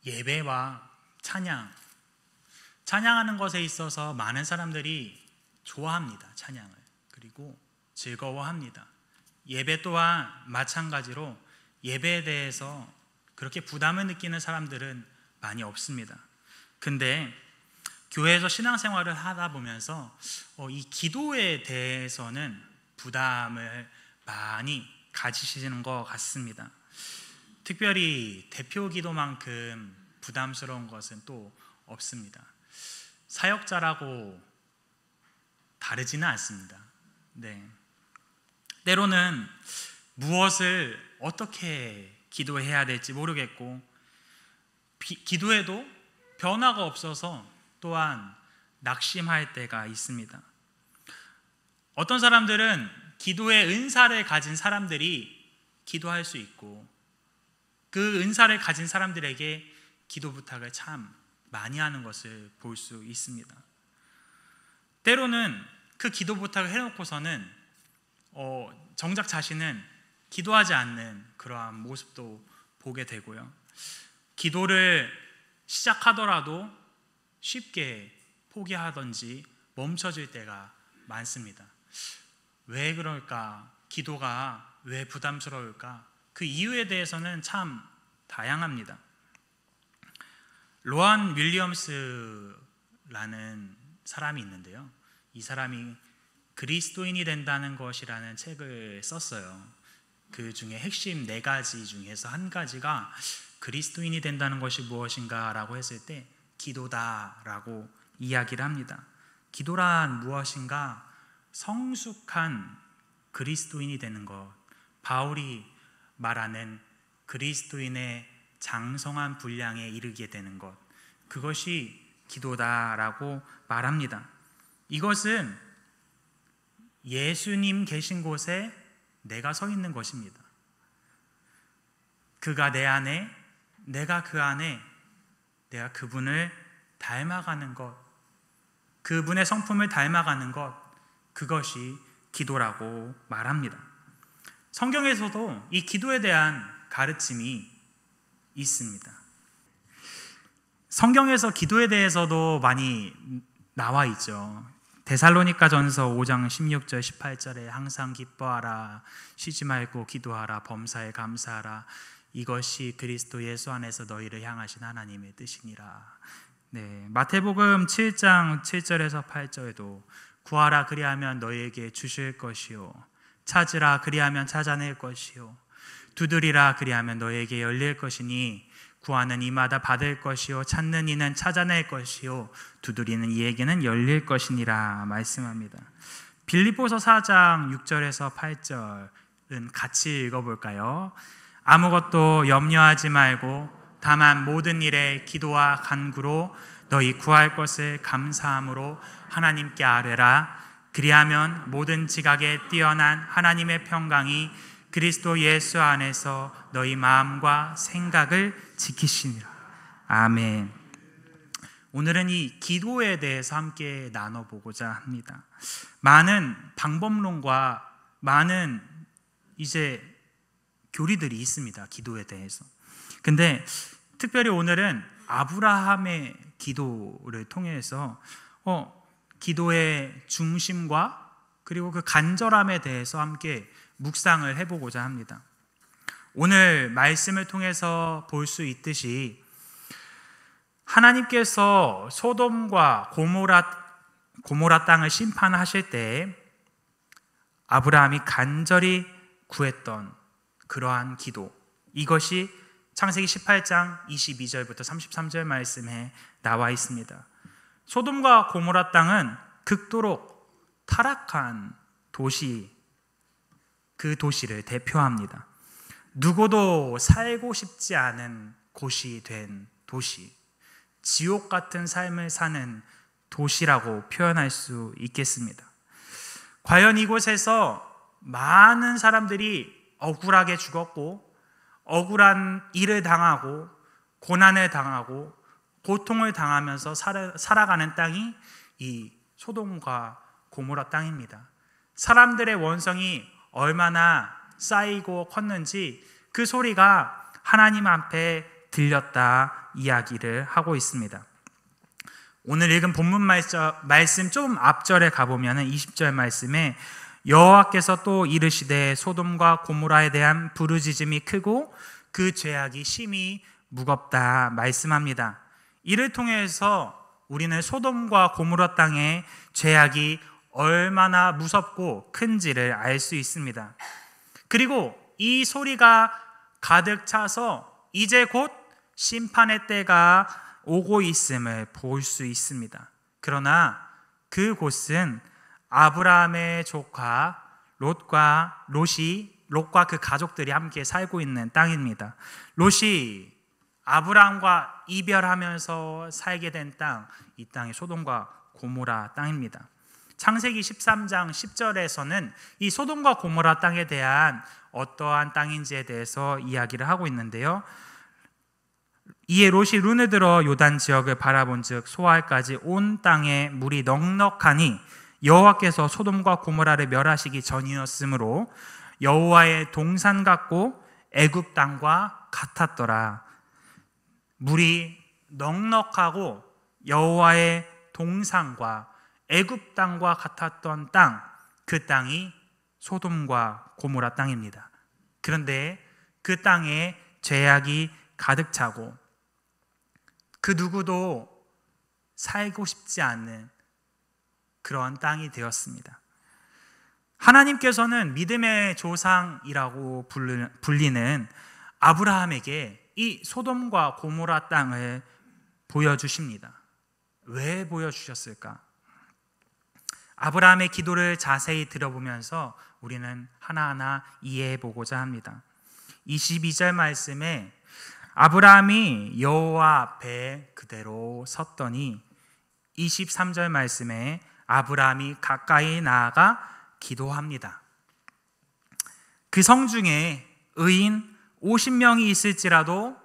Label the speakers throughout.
Speaker 1: 예배와 찬양하는 것에 있어서 많은 사람들이 좋아합니다. 찬양을. 그리고 즐거워합니다. 예배 또한 마찬가지로 예배에 대해서 그렇게 부담을 느끼는 사람들은 많이 없습니다. 근데 교회에서 신앙생활을 하다 보면서 이 기도에 대해서는 부담을 많이 가지시는 것 같습니다. 특별히 대표 기도만큼 부담스러운 것은 또 없습니다. 사역자라고 다르지는 않습니다. 때로는 무엇을 어떻게 기도해야 될지 모르겠고 기도해도 변화가 없어서 또한 낙심할 때가 있습니다. 어떤 사람들은 기도의 은사를 가진 사람들이 기도할 수 있고 그 은사를 가진 사람들에게 기도 부탁을 참 많이 하는 것을 볼 수 있습니다. 때로는 그 기도 부탁을 해놓고서는 정작 자신은 기도하지 않는 그러한 모습도 보게 되고요. 기도를 시작하더라도 쉽게 포기하든지 멈춰질 때가 많습니다. 왜 그럴까? 기도가 왜 부담스러울까? 그 이유에 대해서는 참 다양합니다. 로안 윌리엄스라는 사람이 있는데요. 이 사람이 그리스도인이 된다는 것이라는 책을 썼어요. 그 중에 핵심 4가지 중에서 한 가지가 그리스도인이 된다는 것이 무엇인가 라고 했을 때 기도다라고 이야기를 합니다. 기도란 무엇인가? 성숙한 그리스도인이 되는 것, 바울이 말하는 그리스도인의 장성한 분량에 이르게 되는 것, 그것이 기도다라고 말합니다. 이것은 예수님 계신 곳에 내가 서 있는 것입니다. 그가 내 안에, 내가 그 안에, 내가 그분을 닮아가는 것, 그분의 성품을 닮아가는 것, 그것이 기도라고 말합니다. 성경에서도 이 기도에 대한 가르침이 있습니다. 성경에서 기도에 대해서도 많이 나와 있죠. 데살로니가전서 5장 16절 18절에 항상 기뻐하라, 쉬지 말고 기도하라, 범사에 감사하라, 이것이 그리스도 예수 안에서 너희를 향하신 하나님의 뜻이니라. 마태복음 7장 7절에서 8절에도 구하라 그리하면 너희에게 주실 것이요, 찾으라 그리하면 찾아낼 것이요, 두드리라 그리하면 너희에게 열릴 것이니 구하는 이마다 받을 것이요, 찾는 이는 찾아낼 것이요, 두드리는 이에게는 열릴 것이니라 말씀합니다. 빌립보서 4장 6절에서 8절은 같이 읽어볼까요? 아무것도 염려하지 말고 다만 모든 일에 기도와 간구로 너희 구할 것을 감사함으로 하나님께 아뢰라. 그리하면 모든 지각에 뛰어난 하나님의 평강이 그리스도 예수 안에서 너희 마음과 생각을 지키시니라. 아멘. 오늘은 이 기도에 대해서 함께 나눠보고자 합니다. 많은 방법론과 많은 교리들이 있습니다. 기도에 대해서. 근데 특별히 오늘은 아브라함의 기도를 통해서 기도의 중심과 그리고 그 간절함에 대해서 함께 묵상을 해보고자 합니다. 오늘 말씀을 통해서 볼 수 있듯이 하나님께서 소돔과 고모라 땅을 심판하실 때 아브라함이 간절히 구했던 그러한 기도, 이것이 창세기 18장 22절부터 33절 말씀에 나와 있습니다. 소돔과 고모라 땅은 극도로 타락한 도시, 그 도시를 대표합니다. 누구도 살고 싶지 않은 곳이 된 도시, 지옥 같은 삶을 사는 도시라고 표현할 수 있겠습니다. 과연 이곳에서 많은 사람들이 억울하게 죽었고 억울한 일을 당하고 고난을 당하고 고통을 당하면서 살아가는 땅이 이 소돔과 고모라 땅입니다. 사람들의 원성이 얼마나 쌓이고 컸는지 그 소리가 하나님 앞에 들렸다 이야기를 하고 있습니다. 오늘 읽은 본문 말씀 좀 앞절에 가보면 20절 말씀에 여호와께서 또 이르시되 소돔과 고모라에 대한 부르짖음이 크고 그 죄악이 심히 무겁다 말씀합니다. 이를 통해서 우리는 소돔과 고모라 땅의 죄악이 얼마나 무섭고 큰지를 알 수 있습니다. 그리고 이 소리가 가득 차서 이제 곧 심판의 때가 오고 있음을 볼 수 있습니다. 그러나 그곳은 아브라함의 조카 롯과 그 가족들이 함께 살고 있는 땅입니다. 롯이 아브라함과 이별하면서 살게 된 땅, 이 땅이 소돔과 고모라 땅입니다. 창세기 13장 10절에서는 이 소돔과 고모라 땅에 대한 어떠한 땅인지에 대해서 이야기를 하고 있는데요. 이에 롯이 눈을 들어 요단 지역을 바라본즉 소알까지 온 땅에 물이 넉넉하니 여호와께서 소돔과 고모라를 멸하시기 전이었으므로 여호와의 동산 같고 애굽 땅과 같았더라. 물이 넉넉하고 여호와의 동산과 애굽 땅과 같았던 땅, 그 땅이 소돔과 고모라 땅입니다. 그런데 그 땅에 죄악이 가득 차고 그 누구도 살고 싶지 않는 그러한 땅이 되었습니다. 하나님께서는 믿음의 조상이라고 불리는 아브라함에게 이 소돔과 고모라 땅을 보여주십니다. 왜 보여주셨을까? 아브라함의 기도를 자세히 들어보면서 우리는 하나하나 이해해 보고자 합니다. 22절 말씀에 아브라함이 여호와 앞에 그대로 섰더니 23절 말씀에 아브라함이 가까이 나아가 기도합니다. 그 성중에 의인 50명이 있을지라도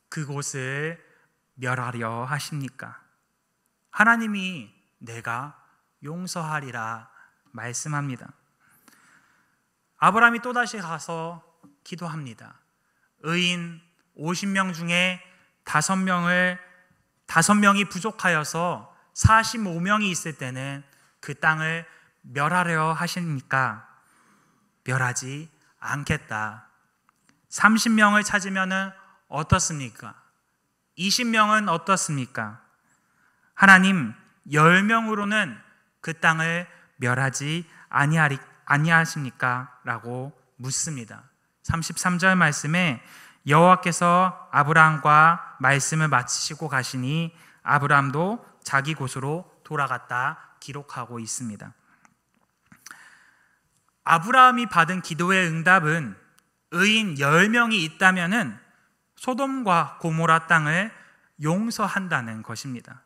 Speaker 1: 그곳을 멸하려 하십니까? 하나님이 내가 용서하리라 말씀합니다. 아브라함이 또다시 가서 기도합니다. 의인 50명 중에 5명이 부족하여서 45명이 있을 때는 그 땅을 멸하려 하십니까? 멸하지 않겠다. 30명을 찾으면 어떻습니까? 20명은 어떻습니까? 하나님 10명으로는 그 땅을 멸하지 아니하십니까? 라고 묻습니다. 33절 말씀에 여호와께서 아브라함과 말씀을 마치시고 가시니 아브라함도 자기 곳으로 돌아갔다 기록하고 있습니다. 아브라함이 받은 기도의 응답은 의인 10명이 있다면 소돔과 고모라 땅을 용서한다는 것입니다.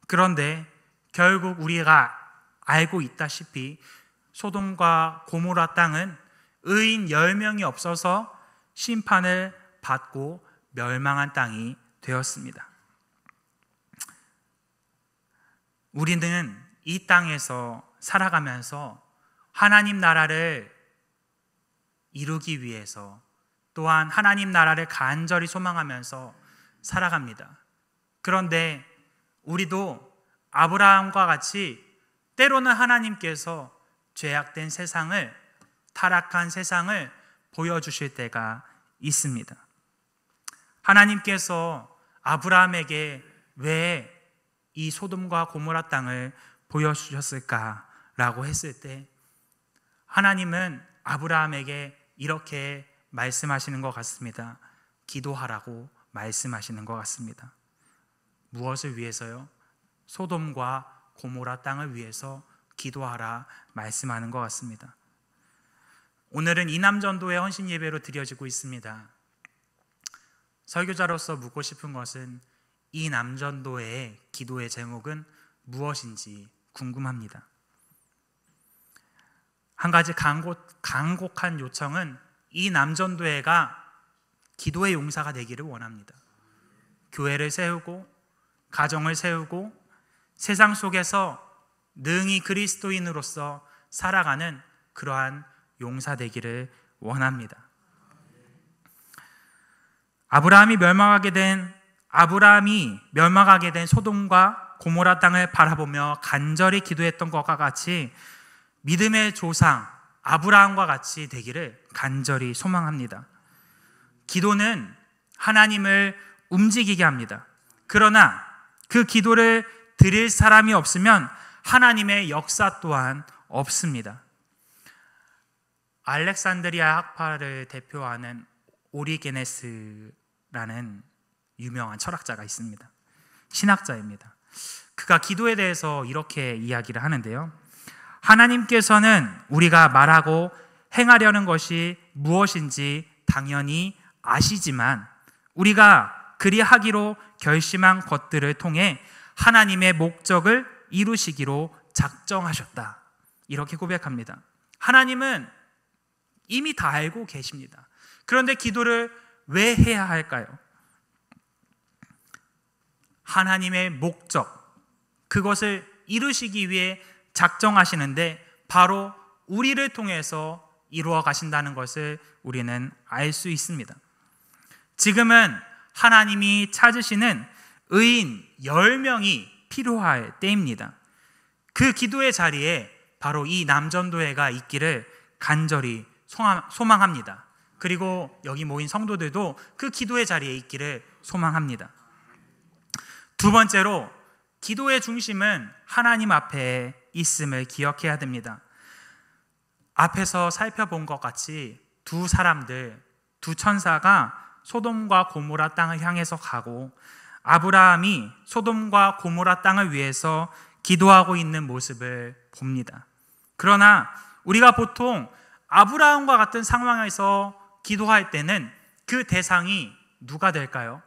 Speaker 1: 그런데 결국 우리가 알고 있다시피 소돔과 고모라 땅은 의인 10명이 없어서 심판을 받고 멸망한 땅이 되었습니다. 우리는 이 땅에서 살아가면서 하나님 나라를 이루기 위해서 또한 하나님 나라를 간절히 소망하면서 살아갑니다. 그런데 우리도 아브라함과 같이 때로는 하나님께서 죄악된 세상을, 타락한 세상을 보여주실 때가 있습니다. 하나님께서 아브라함에게 왜 이 소돔과 고모라 땅을 보여주셨을까라고 했을 때 하나님은 아브라함에게 이렇게 말씀하시는 것 같습니다. 기도하라고 말씀하시는 것 같습니다. 무엇을 위해서요? 소돔과 고모라 땅을 위해서 기도하라 말씀하는 것 같습니다. 오늘은 이남전도의 헌신 예배로 드려지고 있습니다. 설교자로서 묻고 싶은 것은 이 남전도의 기도의 제목은 무엇인지 궁금합니다. 한 가지 간곡한 요청은 이 남전도회가 기도의 용사가 되기를 원합니다. 교회를 세우고 가정을 세우고 세상 속에서 능히 그리스도인으로서 살아가는 그러한 용사 되기를 원합니다. 아브라함이 멸망하게 된 소돔과 고모라 땅을 바라보며 간절히 기도했던 것과 같이 믿음의 조상 아브라함과 같이 되기를 간절히 소망합니다. 기도는 하나님을 움직이게 합니다. 그러나 그 기도를 드릴 사람이 없으면 하나님의 역사 또한 없습니다. 알렉산드리아 학파를 대표하는 오리게네스라는 유명한 철학자가 있습니다. 신학자입니다. 그가 기도에 대해서 이렇게 이야기를 하는데요. 하나님께서는 우리가 말하고 행하려는 것이 무엇인지 당연히 아시지만 우리가 그리하기로 결심한 것들을 통해 하나님의 목적을 이루시기로 작정하셨다. 이렇게 고백합니다. 하나님은 이미 다 알고 계십니다. 그런데 기도를 왜 해야 할까요? 하나님의 목적, 그것을 이루시기 위해 작정하시는데 바로 우리를 통해서 이루어 가신다는 것을 우리는 알 수 있습니다. 지금은 하나님이 찾으시는 의인 10명이 필요할 때입니다. 그 기도의 자리에 바로 이 남전도회가 있기를 간절히 소망합니다. 그리고 여기 모인 성도들도 그 기도의 자리에 있기를 소망합니다. 두 번째로 기도의 중심은 하나님 앞에 있음을 기억해야 됩니다. 앞에서 살펴본 것 같이 두 천사가 소돔과 고모라 땅을 향해서 가고 아브라함이 소돔과 고모라 땅을 위해서 기도하고 있는 모습을 봅니다. 그러나 우리가 보통 아브라함과 같은 상황에서 기도할 때는 그 대상이 누가 될까요?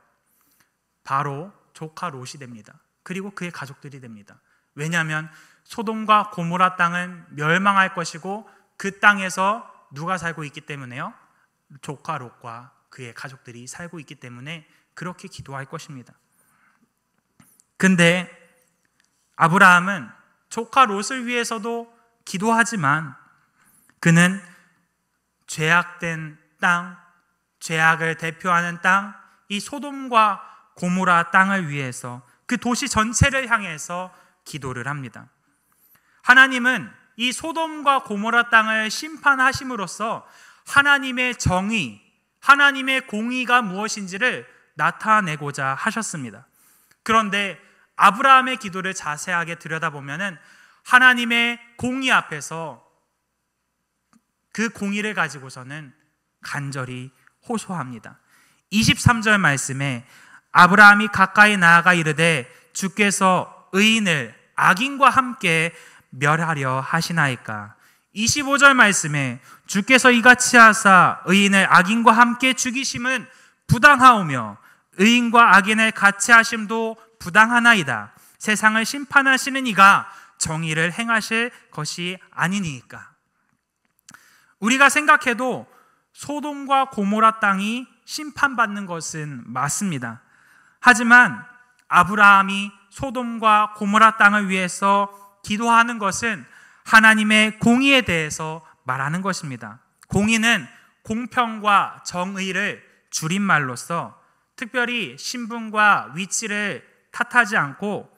Speaker 1: 바로 조카 롯이 됩니다. 그리고 그의 가족들이 됩니다. 왜냐하면 소돔과 고모라 땅은 멸망할 것이고 그 땅에서 누가 살고 있기 때문에요? 조카 롯과 그의 가족들이 살고 있기 때문에 그렇게 기도할 것입니다. 근데 아브라함은 조카 롯을 위해서도 기도하지만 그는 죄악된 땅, 죄악을 대표하는 땅, 이 소돔과 고모라 땅을 위해서 그 도시 전체를 향해서 기도를 합니다. 하나님은 이 소돔과 고모라 땅을 심판하심으로써 하나님의 정의, 하나님의 공의가 무엇인지를 나타내고자 하셨습니다. 그런데 아브라함의 기도를 자세하게 들여다보면 하나님의 공의 앞에서 그 공의를 가지고서는 간절히 호소합니다. 23절 말씀에 아브라함이 가까이 나아가 이르되 주께서 의인을 악인과 함께 멸하려 하시나이까. 25절 말씀에 주께서 이같이 하사 의인을 악인과 함께 죽이심은 부당하오며 의인과 악인을 같이 하심도 부당하나이다. 세상을 심판하시는 이가 정의를 행하실 것이 아니니까. 우리가 생각해도 소돔과 고모라 땅이 심판받는 것은 맞습니다. 하지만 아브라함이 소돔과 고모라 땅을 위해서 기도하는 것은 하나님의 공의에 대해서 말하는 것입니다. 공의는 공평과 정의를 줄임말로써 특별히 신분과 위치를 탓하지 않고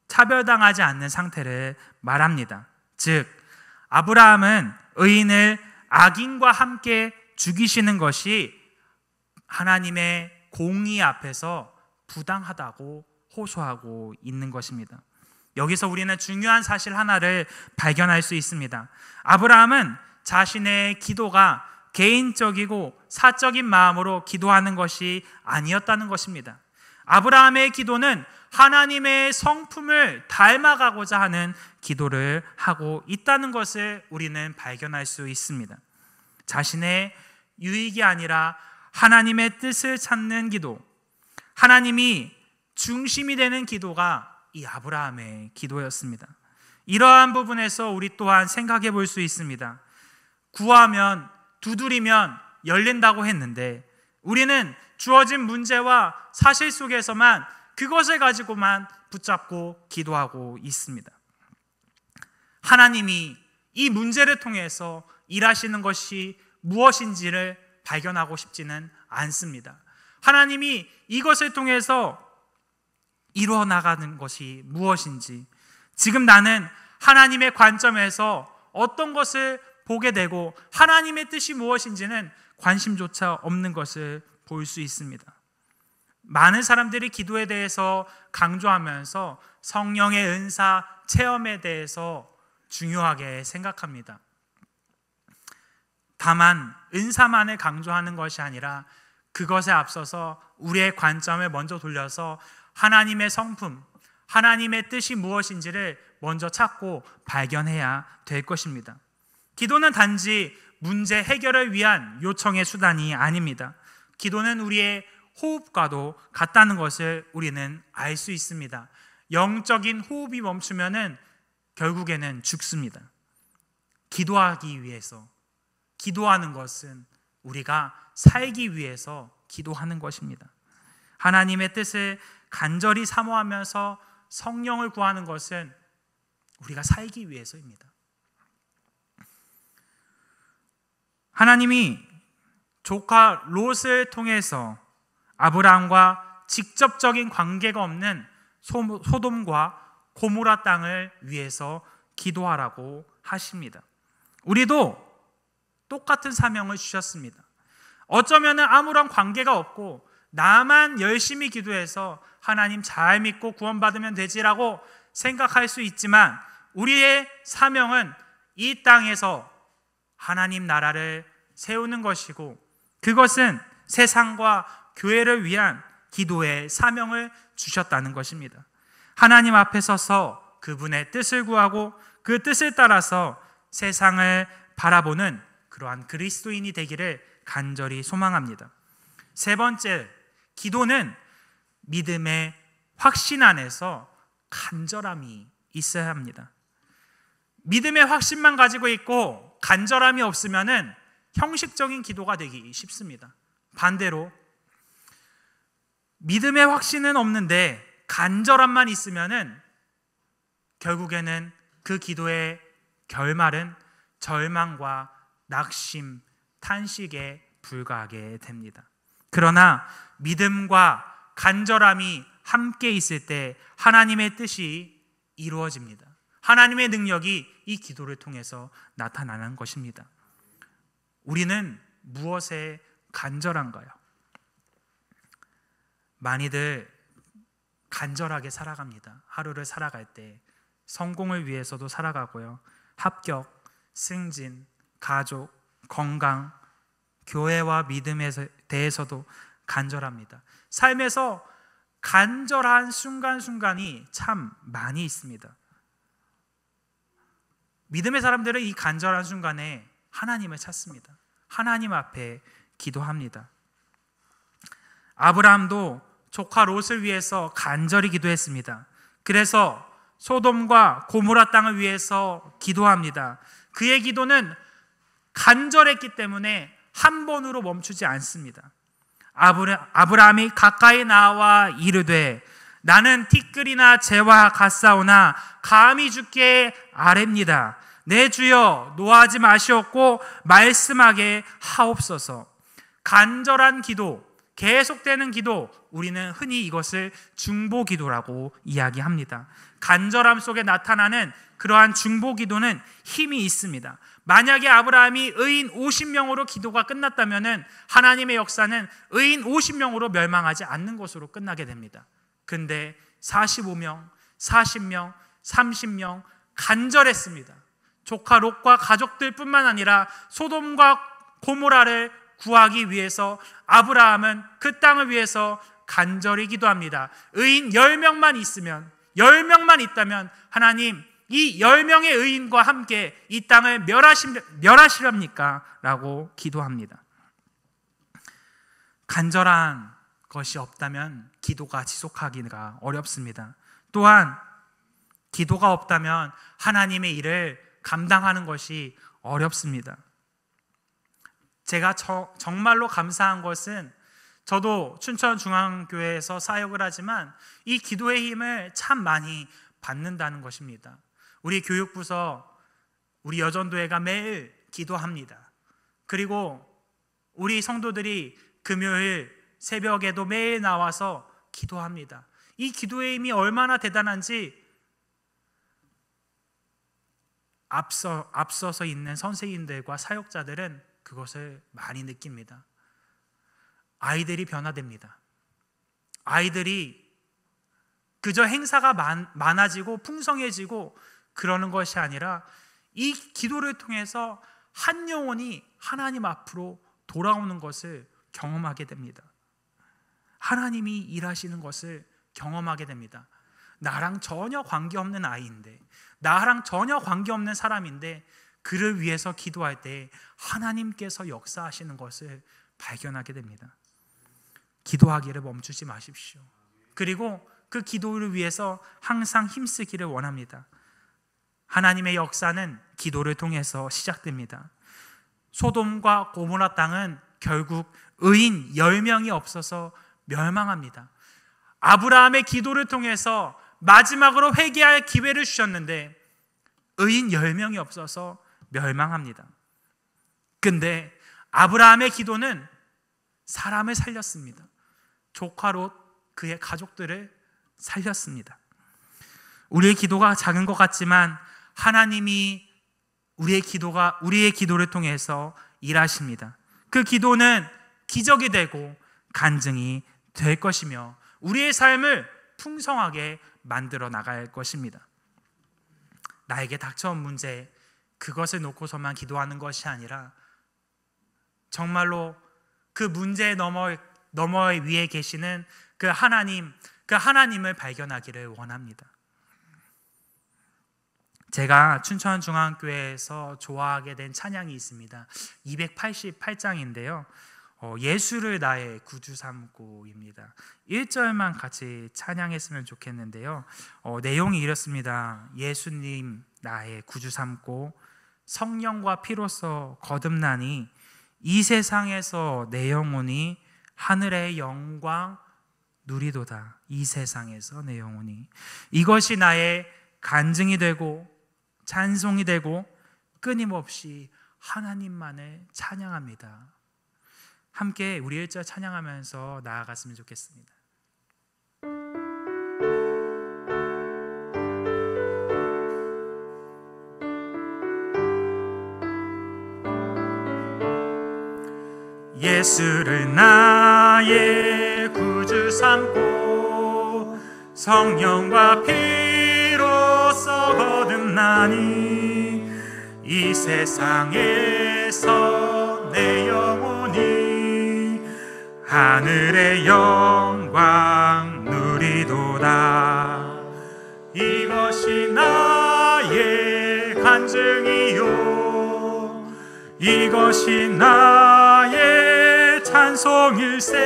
Speaker 1: 차별당하지 않는 상태를 말합니다. 즉 아브라함은 의인을 악인과 함께 죽이시는 것이 하나님의 공의 앞에서 부당하다고 호소하고 있는 것입니다. 여기서 우리는 중요한 사실 하나를 발견할 수 있습니다. 아브라함은 자신의 기도가 개인적이고 사적인 마음으로 기도하는 것이 아니었다는 것입니다. 아브라함의 기도는 하나님의 성품을 닮아가고자 하는 기도를 하고 있다는 것을 우리는 발견할 수 있습니다. 자신의 유익이 아니라 하나님의 뜻을 찾는 기도, 하나님이 중심이 되는 기도가 이 아브라함의 기도였습니다. 이러한 부분에서 우리 또한 생각해 볼 수 있습니다. 구하면, 두드리면 열린다고 했는데 우리는 주어진 문제와 사실 속에서만 그것을 가지고만 붙잡고 기도하고 있습니다. 하나님이 이 문제를 통해서 일하시는 것이 무엇인지를 발견하고 싶지는 않습니다. 하나님이 이것을 통해서 이루어 나가는 것이 무엇인지, 지금 나는 하나님의 관점에서 어떤 것을 보게 되고 하나님의 뜻이 무엇인지는 관심조차 없는 것을 볼 수 있습니다. 많은 사람들이 기도에 대해서 강조하면서 성령의 은사 체험에 대해서 중요하게 생각합니다. 다만 은사만을 강조하는 것이 아니라 그것에 앞서서 우리의 관점을 먼저 돌려서 하나님의 성품, 하나님의 뜻이 무엇인지를 먼저 찾고 발견해야 될 것입니다. 기도는 단지 문제 해결을 위한 요청의 수단이 아닙니다. 기도는 우리의 호흡과도 같다는 것을 우리는 알 수 있습니다. 영적인 호흡이 멈추면은 결국에는 죽습니다. 기도하기 위해서, 기도하는 것은 우리가 살기 위해서 기도하는 것입니다. 하나님의 뜻을 간절히 사모하면서 성령을 구하는 것은 우리가 살기 위해서입니다. 하나님이 조카 롯을 통해서 아브라함과 직접적인 관계가 없는 소돔과 고모라 땅을 위해서 기도하라고 하십니다. 우리도 똑같은 사명을 주셨습니다. 어쩌면 아무런 관계가 없고 나만 열심히 기도해서 하나님 잘 믿고 구원받으면 되지라고 생각할 수 있지만, 우리의 사명은 이 땅에서 하나님 나라를 세우는 것이고, 그것은 세상과 교회를 위한 기도의 사명을 주셨다는 것입니다. 하나님 앞에 서서 그분의 뜻을 구하고 그 뜻을 따라서 세상을 바라보는 그러한 그리스도인이 되기를 간절히 소망합니다. 세 번째, 기도는 믿음의 확신 안에서 간절함이 있어야 합니다. 믿음의 확신만 가지고 있고 간절함이 없으면은 형식적인 기도가 되기 쉽습니다. 반대로 믿음의 확신은 없는데 간절함만 있으면은 결국에는 그 기도의 결말은 절망과 낙심, 탄식에 불과하게 됩니다. 그러나 믿음과 간절함이 함께 있을 때 하나님의 뜻이 이루어집니다. 하나님의 능력이 이 기도를 통해서 나타나는 것입니다. 우리는 무엇에 간절한가요? 많이들 간절하게 살아갑니다. 하루를 살아갈 때 성공을 위해서도 살아가고요. 합격, 승진, 가족, 건강, 교회와 믿음에 대해서도 간절합니다. 삶에서 간절한 순간순간이 참 많이 있습니다. 믿음의 사람들은 이 간절한 순간에 하나님을 찾습니다. 하나님 앞에 기도합니다. 아브라함도 조카 롯을 위해서 간절히 기도했습니다. 그래서 소돔과 고모라 땅을 위해서 기도합니다. 그의 기도는 간절했기 때문에 한 번으로 멈추지 않습니다. 아브라함이 가까이 나와 이르되 나는 티끌이나 재와 같사오나 감히 주께 아뢰옵니다. 내 주여 노하지 마시옵고 말씀하게 하옵소서. 간절한 기도, 계속되는 기도, 우리는 흔히 이것을 중보기도라고 이야기합니다. 간절함 속에 나타나는 그러한 중보기도는 힘이 있습니다. 만약에 아브라함이 의인 50명으로 기도가 끝났다면 하나님의 역사는 의인 50명으로 멸망하지 않는 것으로 끝나게 됩니다. 근데 45명, 40명, 30명 간절했습니다. 조카 롯과 가족들뿐만 아니라 소돔과 고모라를 구하기 위해서 아브라함은 그 땅을 위해서 간절히 기도합니다. 의인 10명만 있으면, 10명만 있다면 하나님 이 10명의 의인과 함께 이 땅을 멸하시렵니까? 라고 기도합니다. 간절한 것이 없다면 기도가 지속하기가 어렵습니다. 또한 기도가 없다면 하나님의 일을 감당하는 것이 어렵습니다. 제가 정말로 감사한 것은, 저도 춘천중앙교회에서 사역을 하지만 이 기도의 힘을 참 많이 받는다는 것입니다. 우리 교육부서, 우리 여전도회가 매일 기도합니다. 그리고 우리 성도들이 금요일 새벽에도 매일 나와서 기도합니다. 이 기도의 힘이 얼마나 대단한지 앞서서 있는 선생님들과 사역자들은 그것을 많이 느낍니다. 아이들이 변화됩니다. 아이들이 그저 행사가 많아지고 풍성해지고 그러는 것이 아니라 이 기도를 통해서 한 영혼이 하나님 앞으로 돌아오는 것을 경험하게 됩니다. 하나님이 일하시는 것을 경험하게 됩니다. 나랑 전혀 관계없는 아이인데, 나랑 전혀 관계없는 사람인데 그를 위해서 기도할 때 하나님께서 역사하시는 것을 발견하게 됩니다. 기도하기를 멈추지 마십시오. 그리고 그 기도를 위해서 항상 힘쓰기를 원합니다. 하나님의 역사는 기도를 통해서 시작됩니다. 소돔과 고모라 땅은 결국 의인 10명이 없어서 멸망합니다. 아브라함의 기도를 통해서 마지막으로 회개할 기회를 주셨는데 의인 10명이 없어서 멸망합니다. 근데 아브라함의 기도는 사람을 살렸습니다. 조카로 그의 가족들을 살렸습니다. 우리의 기도가 작은 것 같지만 하나님이 우리의 기도를 통해서 일하십니다. 그 기도는 기적이 되고 간증이 될 것이며 우리의 삶을 풍성하게 만들어 나갈 것입니다. 나에게 닥쳐온 문제, 그것을 놓고서만 기도하는 것이 아니라 정말로 그 문제 너머 위에 계시는 그 하나님을 발견하기를 원합니다. 제가 춘천중앙교회에서 좋아하게 된 찬양이 있습니다. 288장인데요. 예수를 나의 구주 삼고입니다. 1절만 같이 찬양했으면 좋겠는데요. 내용이 이렇습니다. 예수님 나의 구주 삼고 성령과 피로써 거듭나니 이 세상에서 내 영혼이 하늘의 영광 누리도다. 이 세상에서 내 영혼이, 이것이 나의 간증이 되고 찬송이 되고 끊임없이 하나님만을 찬양합니다. 함께 우리 1절 찬양하면서 나아갔으면 좋겠습니다. 예수를 나의 구주 삼고 성령과 피로써 거듭나니 이 세상에서 내 영혼이 하늘의 영광 누리도다. 이것이 나의 간증이요, 이것이 나의 찬송일세.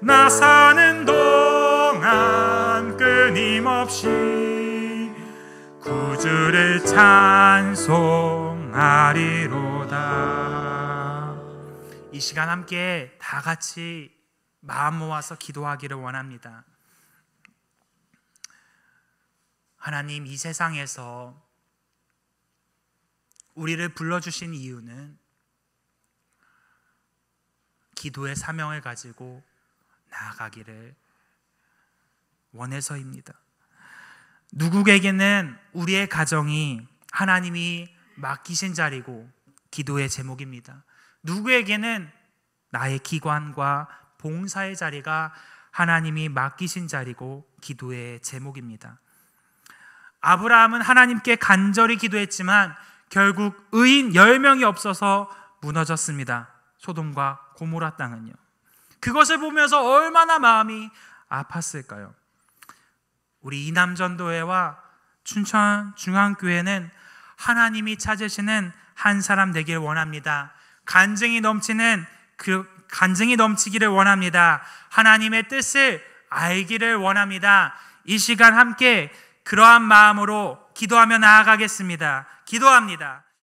Speaker 1: 나 사는 동안 끊임없이 구주를 찬송하리로다. 이 시간 함께 다 같이 마음 모아서 기도하기를 원합니다. 하나님, 이 세상에서 우리를 불러주신 이유는 기도의 사명을 가지고 나아가기를 원해서입니다. 누구에게는 우리의 가정이 하나님이 맡기신 자리고 기도의 제목입니다. 누구에게는 나의 기관과 봉사의 자리가 하나님이 맡기신 자리고 기도의 제목입니다. 아브라함은 하나님께 간절히 기도했지만 결국 의인 10명이 없어서 무너졌습니다. 소돔과 고모라 땅은요. 그것을 보면서 얼마나 마음이 아팠을까요? 우리 이남전도회와 춘천중앙교회는 하나님이 찾으시는 한 사람 되길 원합니다. 간증이 넘치기를 원합니다. 하나님의 뜻을 알기를 원합니다. 이 시간 함께 그러한 마음으로 기도하며 나아가겠습니다. 기도합니다.